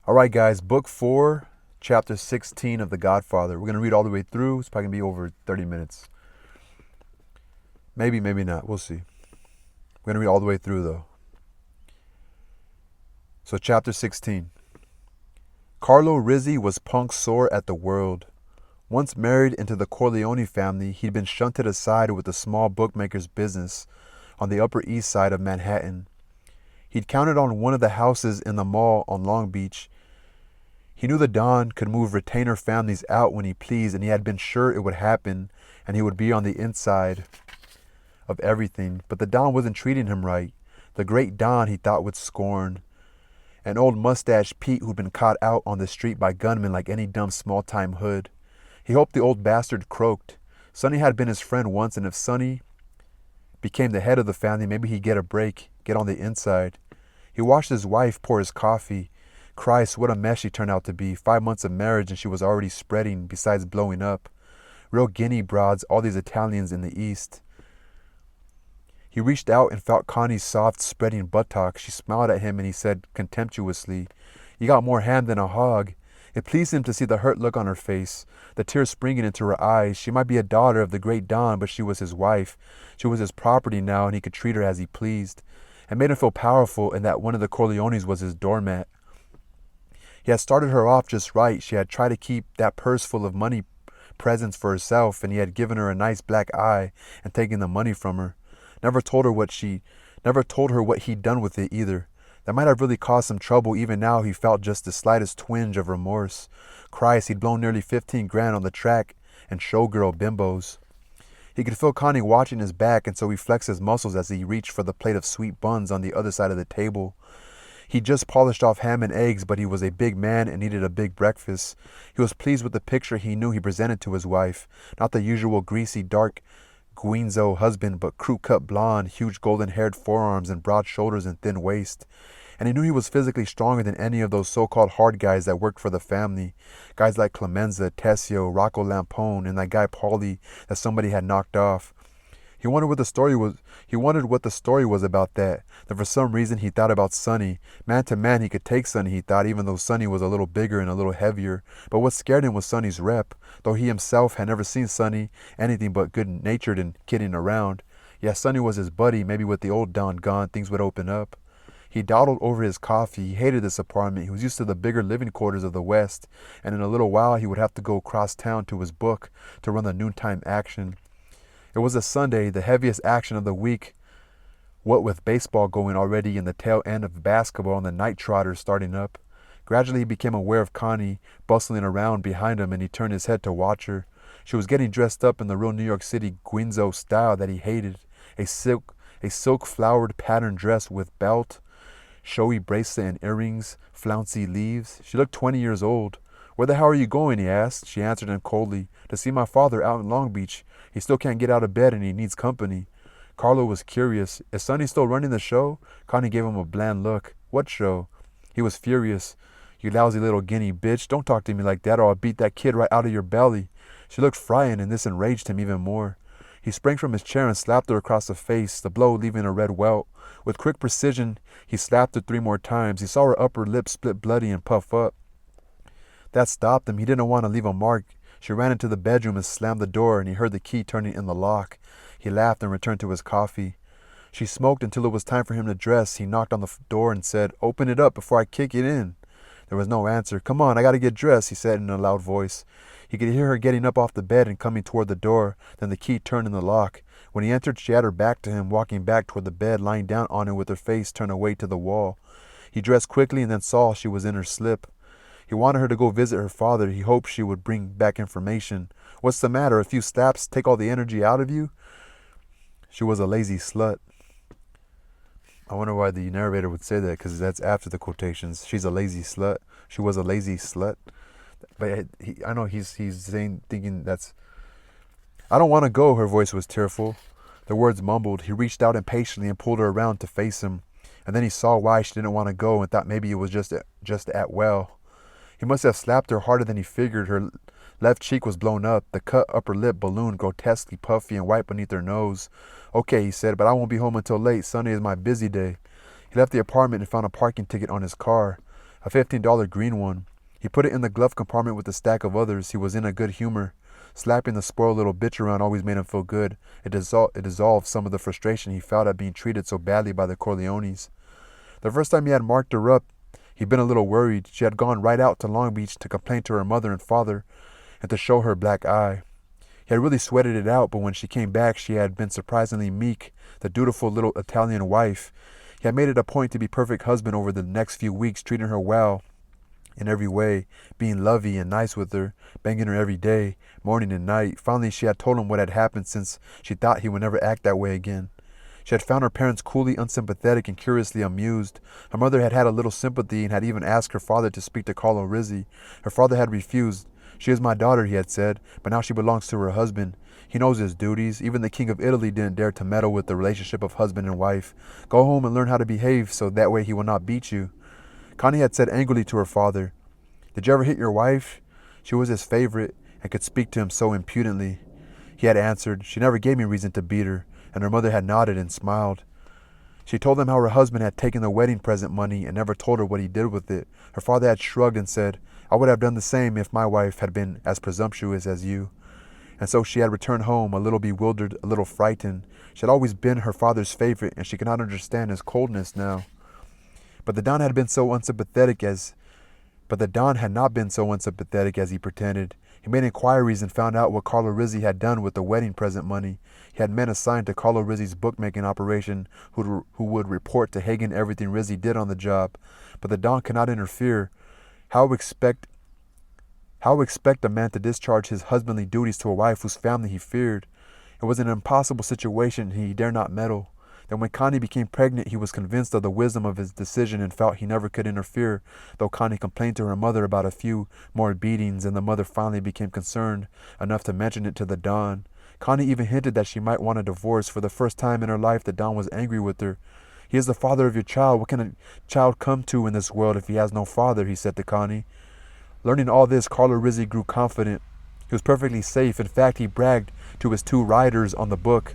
All right, guys, book 4, chapter 16 of The Godfather. We're going to read all the way through. It's probably going to be over 30 minutes. Maybe, maybe not. We'll see. We're going to read all the way through, though. So, chapter 16. Carlo Rizzi was punk sore at the world. Once married into the Corleone family, he'd been shunted aside with a small bookmaker's business on the Upper East Side of Manhattan. He'd counted on one of the houses in the mall on Long Beach. He knew the Don could move retainer families out when he pleased, and he had been sure it would happen, and he would be on the inside of everything. But the Don wasn't treating him right. The great Don, he thought with scorn. An old mustache Pete who'd been caught out on the street by gunmen like any dumb small-time hood. He hoped the old bastard croaked. Sonny had been his friend once, and if Sonny became the head of the family, maybe he'd get a break, get on the inside. He watched his wife pour his coffee. Christ, what a mess she turned out to be. 5 months of marriage and she was already spreading, besides blowing up. Real guinea broads, all these Italians in the East. He reached out and felt Connie's soft, spreading buttocks. She smiled at him and he said contemptuously, "You got more ham than a hog." It pleased him to see the hurt look on her face, the tears springing into her eyes. She might be a daughter of the great Don, but she was his wife. She was his property now, and he could treat her as he pleased. It made him feel powerful in that one of the Corleones was his doormat. He had started her off just right. She had tried to keep that purse full of money presents for herself, and he had given her a nice black eye and taken the money from her. Never told her what he'd done with it either. That might have really caused some trouble. Even now he felt just the slightest twinge of remorse. Christ, he'd blown nearly 15 grand on the track and showgirl bimbos. He could feel Connie watching his back, and so he flexed his muscles as he reached for the plate of sweet buns on the other side of the table. He just polished off ham and eggs, but he was a big man and needed a big breakfast. He was pleased with the picture he knew he presented to his wife. Not the usual greasy, dark Guinzo husband, but crew-cut blonde, huge golden-haired forearms and broad shoulders and thin waist. And he knew he was physically stronger than any of those so-called hard guys that worked for the family. Guys like Clemenza, Tessio, Rocco Lampone, and that guy Paulie that somebody had knocked off. He wondered what the story was about that. That for some reason he thought about Sonny. Man to man he could take Sonny, he thought, even though Sonny was a little bigger and a little heavier. But what scared him was Sonny's rep, though he himself had never seen Sonny anything but good-natured and kidding around. Yeah, Sonny was his buddy. Maybe with the old Don gone, things would open up. He dawdled over his coffee. He hated this apartment. He was used to the bigger living quarters of the West, and in a little while he would have to go across town to his book to run the noontime action. It was a Sunday, the heaviest action of the week, what with baseball going already in the tail end of basketball and the night trotters starting up. Gradually he became aware of Connie bustling around behind him, and he turned his head to watch her. She was getting dressed up in the real New York City Guinzo style that he hated, a silk flowered patterned dress with belt, showy bracelet and earrings, flouncy leaves. She looked 20 years old. "Where the hell are you going?" he asked. She answered him coldly. "To see my father out in Long Beach. He still can't get out of bed and he needs company." Carlo was curious. "Is Sonny still running the show?" Connie gave him a bland look. "What show?" He was furious. "You lousy little guinea bitch. Don't talk to me like that or I'll beat that kid right out of your belly." She looked frightened, and this enraged him even more. He sprang from his chair and slapped her across the face, the blow leaving a red welt. With quick precision, he slapped her 3 more times. He saw her upper lip split bloody and puff up. That stopped him. He didn't want to leave a mark. She ran into the bedroom and slammed the door, and he heard the key turning in the lock. He laughed and returned to his coffee. She smoked until it was time for him to dress. He knocked on the door and said, "Open it up before I kick it in." There was no answer. "Come on, I got to get dressed," he said in a loud voice. He could hear her getting up off the bed and coming toward the door. Then the key turned in the lock. When he entered, she had her back to him, walking back toward the bed, lying down on it with her face turned away to the wall. He dressed quickly and then saw she was in her slip. He wanted her to go visit her father. He hoped she would bring back information. "What's the matter? A few slaps take all the energy out of you?" She was a lazy slut. I wonder why the narrator would say that, because that's after the quotations. She's a lazy slut. She was a lazy slut. But I know he's thinking that's... "I don't want to go," her voice was tearful. The words mumbled. He reached out impatiently and pulled her around to face him. And then he saw why she didn't want to go and thought maybe it was just at well. He must have slapped her harder than he figured. Her left cheek was blown up. The cut upper lip ballooned grotesquely puffy and white beneath her nose. "Okay," he said, "but I won't be home until late. Sunday is my busy day." He left the apartment and found a parking ticket on his car. a $15 green one. He put it in the glove compartment with a stack of others. He was in a good humor. Slapping the spoiled little bitch around always made him feel good. It dissolved some of the frustration he felt at being treated so badly by the Corleones. The first time he had marked her up, he'd been a little worried. She had gone right out to Long Beach to complain to her mother and father and to show her black eye. He had really sweated it out, but when she came back, she had been surprisingly meek, the dutiful little Italian wife. He had made it a point to be perfect husband over the next few weeks, treating her well in every way, being lovey and nice with her, banging her every day, morning and night. Finally, she had told him what had happened, since she thought he would never act that way again. She had found her parents coolly unsympathetic and curiously amused. Her mother had had a little sympathy and had even asked her father to speak to Carlo Rizzi. Her father had refused. She is my daughter, he had said, but now she belongs to her husband. He knows his duties. Even the King of Italy didn't dare to meddle with the relationship of husband and wife. Go home and learn how to behave so that way he will not beat you. Connie had said angrily to her father, "Did you ever hit your wife?" She was his favorite and could speak to him so impudently. He had answered, "She never gave me reason to beat her," and her mother had nodded and smiled. She told him how her husband had taken the wedding present money and never told her what he did with it. Her father had shrugged and said, "I would have done the same if my wife had been as presumptuous as you." And so she had returned home, a little bewildered, a little frightened. She had always been her father's favorite, and she could not understand his coldness now. But the Don had not been so unsympathetic as he pretended. He made inquiries and found out what Carlo Rizzi had done with the wedding present money. He had men assigned to Carlo Rizzi's bookmaking operation who would report to Hagen everything Rizzi did on the job. But the Don could not interfere. How expect a man to discharge his husbandly duties to a wife whose family he feared? It was an impossible situation, and he dare not meddle. Then when Connie became pregnant, he was convinced of the wisdom of his decision and felt he never could interfere, though Connie complained to her mother about a few more beatings, and the mother finally became concerned enough to mention it to the Don. Connie even hinted that she might want a divorce. For the first time in her life, the Don was angry with her. "He is the father of your child. What can a child come to in this world if he has no father?" he said to Connie. Learning all this, Carlo Rizzi grew confident. He was perfectly safe. In fact, he bragged to his two riders on the book,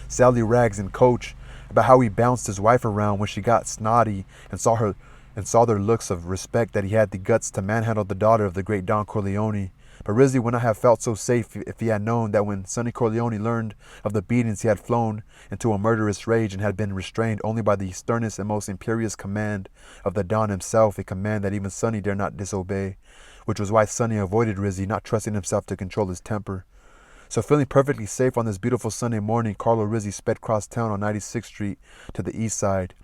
Sally Rags and Coach, about how he bounced his wife around when she got snotty, and saw their looks of respect that he had the guts to manhandle the daughter of the great Don Corleone. But Rizzi would not have felt so safe if he had known that when Sonny Corleone learned of the beatings, he had flown into a murderous rage and had been restrained only by the sternest and most imperious command of the Don himself, a command that even Sonny dare not disobey, which was why Sonny avoided Rizzi, not trusting himself to control his temper. So feeling perfectly safe on this beautiful Sunday morning, Carlo Rizzi sped cross town on 96th Street to the east side.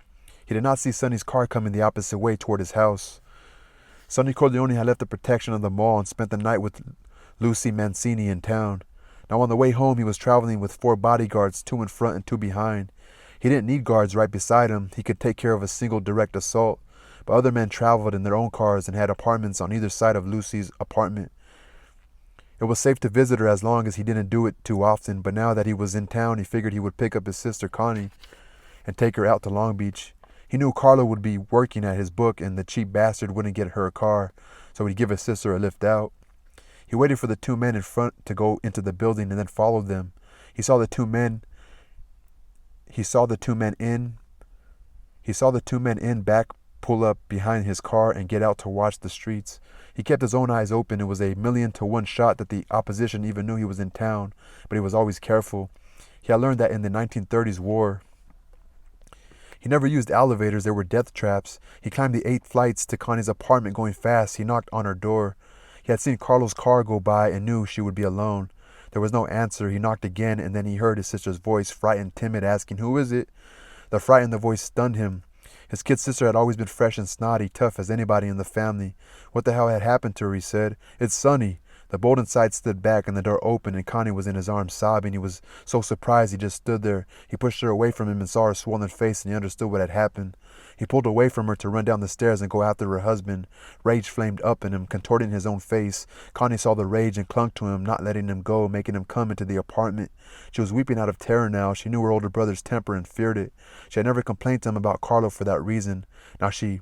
He did not see Sonny's car coming the opposite way toward his house. Sonny Corleone had left the protection of the mall and spent the night with Lucy Mancini in town. Now on the way home, he was traveling with 4 bodyguards, 2 in front and 2 behind. He didn't need guards right beside him. He could take care of a single direct assault. But other men traveled in their own cars and had apartments on either side of Lucy's apartment. It was safe to visit her as long as he didn't do it too often, but now that he was in town, he figured he would pick up his sister Connie and take her out to Long Beach. He knew Carlo would be working at his book and the cheap bastard wouldn't get her a car, so he'd give his sister a lift out. He waited for the 2 men in front to go into the building and then followed them. He saw the two men in back pull up behind his car and get out to watch the streets. He kept his own eyes open. It was a 1,000,000-to-1 shot that the opposition even knew he was in town, but he was always careful. He had learned that in the 1930s war. He never used elevators. They were death traps. He climbed the 8 flights to Connie's apartment going fast. He knocked on her door. He had seen Carlo's car go by and knew she would be alone. There was no answer. He knocked again, and then he heard his sister's voice, frightened, timid, asking, "Who is it?" The fright in the voice stunned him. His kid sister had always been fresh and snotty, tough as anybody in the family. What the hell had happened to her, he said. "It's Sonny." The Bolden side stood back and the door opened and Connie was in his arms sobbing. He was so surprised he just stood there. He pushed her away from him and saw her swollen face and he understood what had happened. He pulled away from her to run down the stairs and go after her husband. Rage flamed up in him, contorting his own face. Connie saw the rage and clung to him, not letting him go, making him come into the apartment. She was weeping out of terror now. She knew her older brother's temper and feared it. She had never complained to him about Carlo for that reason. Now she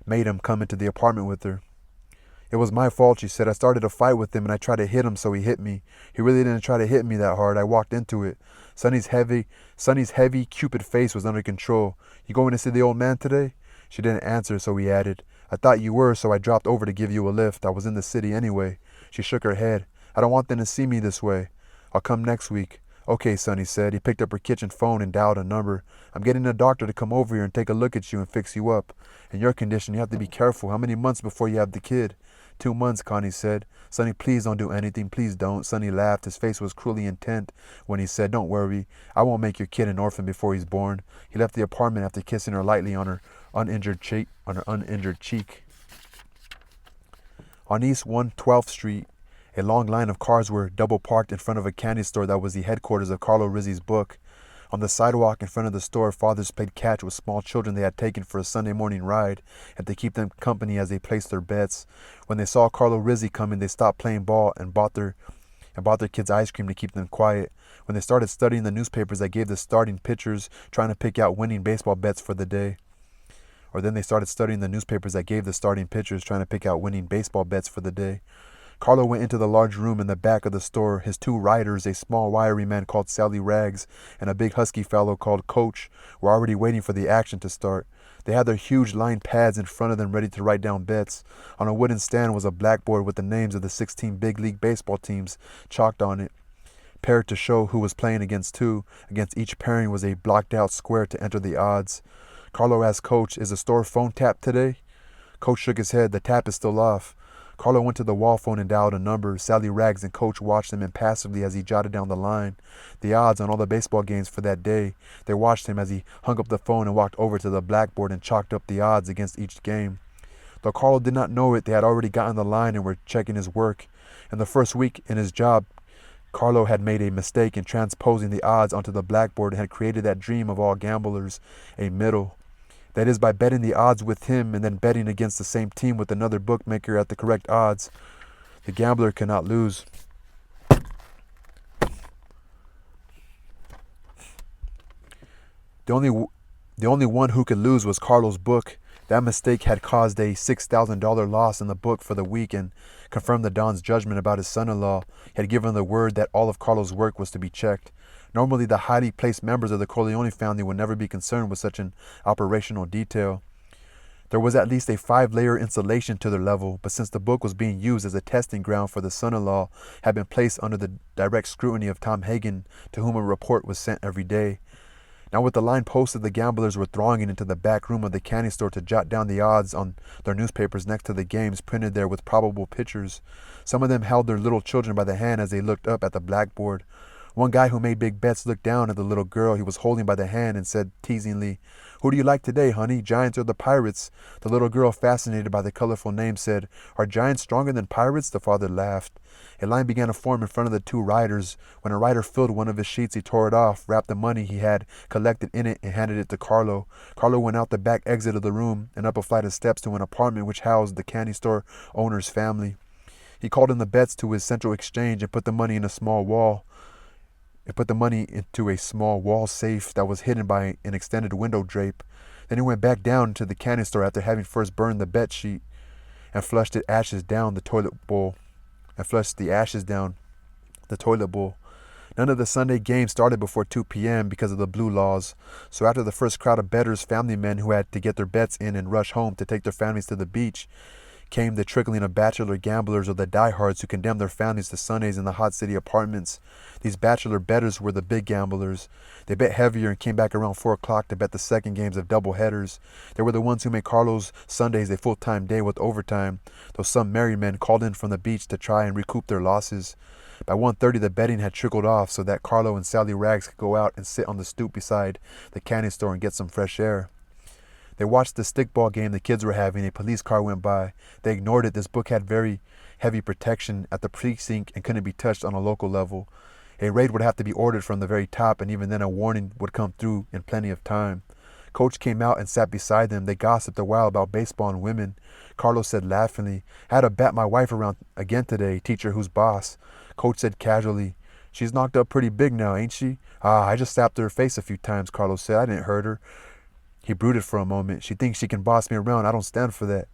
made him come into the apartment with her. "It was my fault," she said. "I started a fight with him and I tried to hit him, so he hit me. He really didn't try to hit me that hard. I walked into it." Sonny's heavy, Cupid face was under control. "You going to see the old man today?" She didn't answer, so he added, I thought you were, so I dropped over to give you a lift. I was in the city anyway. She shook her head. I don't want them to see me this way. I'll come next week. Okay, son, he said. He picked up her kitchen phone and dialed a number. I'm getting a doctor to come over here and take a look at you and fix you up. In your condition, you have to be careful. How many months before you have the kid? 2 months, Connie said. Sonny, please don't do anything. Please don't. Sonny laughed. His face was cruelly intent when he said, don't worry. I won't make your kid an orphan before he's born. He left the apartment after kissing her lightly on her uninjured cheek. On East 112th Street, a long line of cars were double parked in front of a candy store that was the headquarters of Carlo Rizzi's book. On the sidewalk in front of the store, fathers played catch with small children they had taken for a Sunday morning ride and to keep them company as they placed their bets. When they saw Carlo Rizzi coming, they stopped playing ball and bought their kids ice cream to keep them quiet. When they started studying the newspapers that gave the starting pitchers, trying to pick out winning baseball bets for the day. Then they started studying the newspapers that gave the starting pitchers, trying to pick out winning baseball bets for the day. Carlo went into the large room in the back of the store. His 2 riders, a small wiry man called Sally Rags and a big husky fellow called Coach, were already waiting for the action to start. They had their huge lined pads in front of them ready to write down bets. On a wooden stand was a blackboard with the names of the 16 big league baseball teams chalked on it, paired to show who was playing against who. Against each pairing was a blocked out square to enter the odds. Carlo asked Coach, is the store phone tapped today? Coach shook his head. The tap is still off. Carlo went to the wall phone and dialed a number. Sally Rags and Coach watched him impassively as he jotted down the line, the odds on all the baseball games for that day. They watched him as he hung up the phone and walked over to the blackboard and chalked up the odds against each game. Though Carlo did not know it, they had already gotten the line and were checking his work. In the first week in his job, Carlo had made a mistake in transposing the odds onto the blackboard and had created that dream of all gamblers, a middle. That is, by betting the odds with him and then betting against the same team with another bookmaker at the correct odds, the gambler cannot lose. The only one who could lose was Carlo's book. That mistake had caused a $6,000 loss in the book for the week and confirmed the Don's judgment about his son-in-law. He had given the word that all of Carlo's work was to be checked. Normally, the highly placed members of the Corleone family would never be concerned with such an operational detail. There was at least a 5-layer insulation to their level, but since the book was being used as a testing ground for the son-in-law, had been placed under the direct scrutiny of Tom Hagen, to whom a report was sent every day. Now with the line posted, the gamblers were thronging into the back room of the candy store to jot down the odds on their newspapers next to the games printed there with probable pitchers. Some of them held their little children by the hand as they looked up at the blackboard. One guy who made big bets looked down at the little girl he was holding by the hand and said teasingly, "Who do you like today, honey, Giants or the Pirates?" The little girl, fascinated by the colorful name, said, "Are Giants stronger than Pirates?" The father laughed. A line began to form in front of the 2 riders. When a rider filled one of his sheets, he tore it off, wrapped the money he had collected in it, and handed it to Carlo. Carlo went out the back exit of the room and up a flight of steps to an apartment which housed the candy store owner's family. He called in the bets to his central exchange and put the money into a small wall safe that was hidden by an extended window drape. Then he went back down to the candy store after having first burned the bet sheet and flushed the ashes down the toilet bowl. None of the Sunday games started before 2 p.m. because of the blue laws. So after the first crowd of bettors, family men who had to get their bets in and rush home to take their families to the beach, came the trickling of bachelor gamblers or the diehards who condemned their families to Sundays in the hot city apartments. These bachelor bettors were the big gamblers. They bet heavier and came back around 4 o'clock to bet the second games of double headers. They were the ones who made Carlo's Sundays a full-time day with overtime, though some married men called in from the beach to try and recoup their losses. By 1:30 the betting had trickled off so that Carlo and Sally Rags could go out and sit on the stoop beside the candy store and get some fresh air. They watched the stickball game the kids were having. A police car went by. They ignored it. This book had very heavy protection at the precinct and couldn't be touched on a local level. A raid would have to be ordered from the very top, and even then a warning would come through in plenty of time. Coach came out and sat beside them. They gossiped a while about baseball and women. Carlos said laughingly, "I had to bat my wife around again today, teacher who's boss." Coach said casually, "She's knocked up pretty big now, ain't she?" I just slapped her face a few times," Carlos said. "I didn't hurt her." He brooded for a moment. "She thinks she can boss me around. I don't stand for that."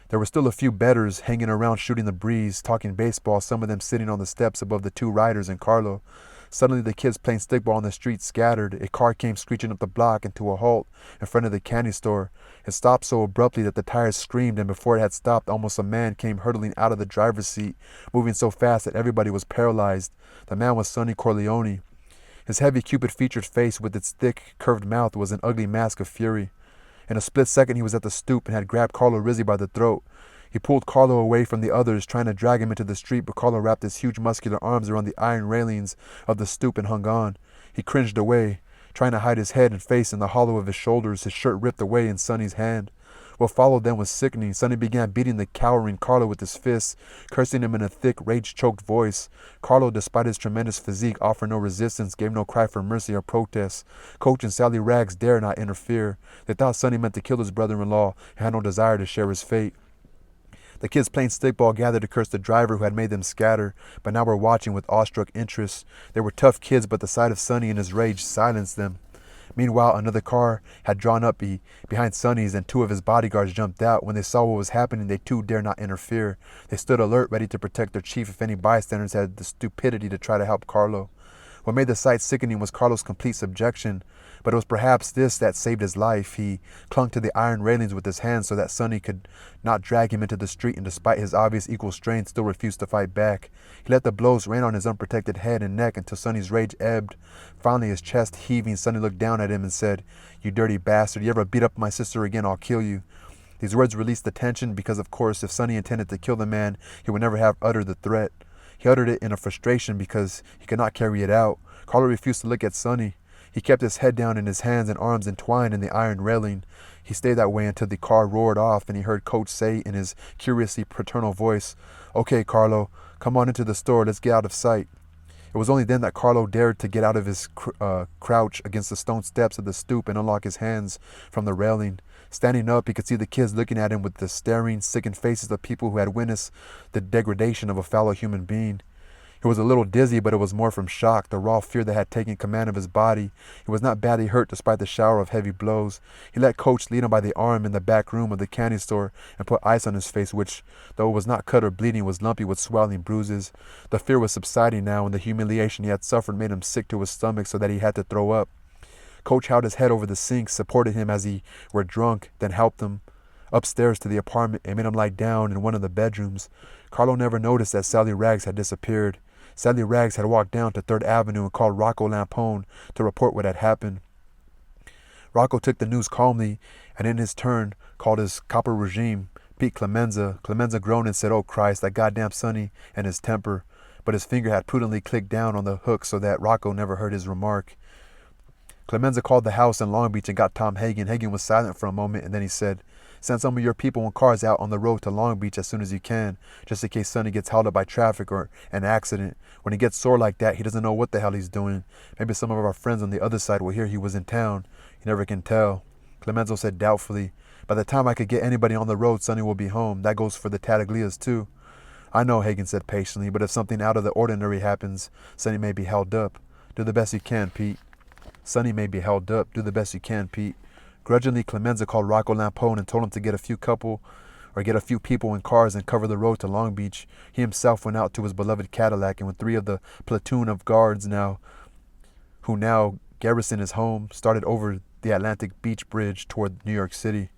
There were still a few bettors hanging around shooting the breeze, talking baseball, some of them sitting on the steps above the 2 riders and Carlo. Suddenly, the kids playing stickball on the street scattered. A car came screeching up the block into a halt in front of the candy store. It stopped so abruptly that the tires screamed, and before it had stopped, almost a man came hurtling out of the driver's seat, moving so fast that everybody was paralyzed. The man was Sonny Corleone. His heavy Cupid-featured face with its thick, curved mouth was an ugly mask of fury. In a split second, he was at the stoop and had grabbed Carlo Rizzi by the throat. He pulled Carlo away from the others, trying to drag him into the street, but Carlo wrapped his huge muscular arms around the iron railings of the stoop and hung on. He cringed away, trying to hide his head and face in the hollow of his shoulders, his shirt ripped away in Sonny's hand. What followed then was sickening. Sonny began beating the cowering Carlo with his fists, cursing him in a thick, rage-choked voice. Carlo, despite his tremendous physique, offered no resistance, gave no cry for mercy or protest. Coach and Sally Rags dared not interfere. They thought Sonny meant to kill his brother-in-law and had no desire to share his fate. The kids playing stickball gathered to curse the driver who had made them scatter, but now were watching with awestruck interest. They were tough kids, but the sight of Sonny and his rage silenced them. Meanwhile, another car had drawn up behind Sonny's, and two of his bodyguards jumped out. When they saw what was happening, they too dared not interfere. They stood alert, ready to protect their chief if any bystanders had the stupidity to try to help Carlo. What made the sight sickening was Carlo's complete subjection, but it was perhaps this that saved his life. He clung to the iron railings with his hands so that Sonny could not drag him into the street, and despite his obvious equal strength, still refused to fight back. He let the blows rain on his unprotected head and neck until Sonny's rage ebbed. Finally, his chest heaving, Sonny looked down at him and said, "You dirty bastard, you ever beat up my sister again, I'll kill you." These words released the tension because, of course, if Sonny intended to kill the man, he would never have uttered the threat. He uttered it in a frustration because he could not carry it out. Carlo refused to look at Sonny. He kept his head down and his hands and arms entwined in the iron railing. He stayed that way until the car roared off and he heard Coach say in his curiously paternal voice, "Okay, Carlo, come on into the store. Let's get out of sight." It was only then that Carlo dared to get out of his crouch against the stone steps of the stoop and unlock his hands from the railing. Standing up, he could see the kids looking at him with the staring, sickened faces of people who had witnessed the degradation of a fellow human being. He was a little dizzy, but it was more from shock, the raw fear that had taken command of his body. He was not badly hurt despite the shower of heavy blows. He let Coach lead him by the arm in the back room of the candy store and put ice on his face, which, though it was not cut or bleeding, was lumpy with swelling bruises. The fear was subsiding now, and the humiliation he had suffered made him sick to his stomach so that he had to throw up. Coach held his head over the sink, supported him as he were drunk, then helped him upstairs to the apartment and made him lie down in one of the bedrooms. Carlo never noticed that Sally Rags had disappeared. Sally Rags had walked down to 3rd Avenue and called Rocco Lampone to report what had happened. Rocco took the news calmly and in his turn called his copper regime, Pete Clemenza. Clemenza groaned and said, "Oh Christ, that goddamn Sonny and his temper." But his finger had prudently clicked down on the hook so that Rocco never heard his remark. Clemenza called the house in Long Beach and got Tom Hagen. Hagen was silent for a moment, and then he said, "Send some of your people and cars out on the road to Long Beach as soon as you can, just in case Sonny gets held up by traffic or an accident. When he gets sore like that, he doesn't know what the hell he's doing. Maybe some of our friends on the other side will hear he was in town. You never can tell." Clemenza said doubtfully, "By the time I could get anybody on the road, Sonny will be home. That goes for the Tattaglias too." "I know," Hagen said patiently, "but if something out of the ordinary happens, Sonny may be held up. Do the best you can, Pete." "Sonny may be held up. Do the best you can, Pete." Grudgingly, Clemenza called Rocco Lampone and told him to get a few people in cars and cover the road to Long Beach. He himself went out to his beloved Cadillac, and with 3 of the platoon of guards who now garrisoned his home, started over the Atlantic Beach Bridge toward New York City.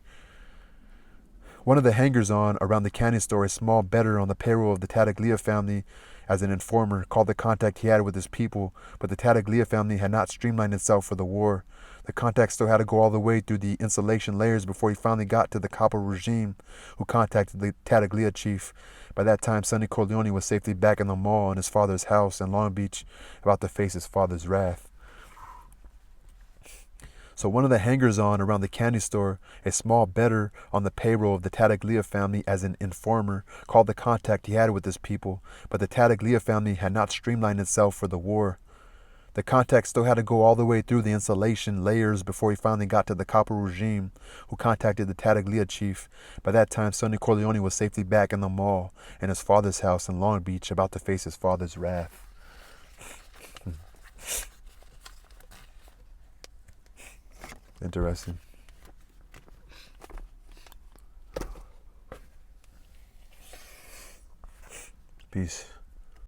One of the hangers-on around the candy store, a small bettor on the payroll of the Tattaglia family as an informer, called the contact he had with his people, but the Tattaglia family had not streamlined itself for the war. The contact still had to go all the way through the insulation layers before he finally got to the Copper regime, who contacted the Tattaglia chief. By that time, Sonny Corleone was safely back in the mall in his father's house in Long Beach, about to face his father's wrath. So one of the hangers-on around the candy store, a small bettor on the payroll of the Tattaglia family as an informer, called the contact he had with his people, but the Tattaglia family had not streamlined itself for the war. The contact still had to go all the way through the insulation layers before he finally got to the Copper regime, who contacted the Tattaglia chief. By that time, Sonny Corleone was safely back in the mall in his father's house in Long Beach, about to face his father's wrath. Interesting. Peace.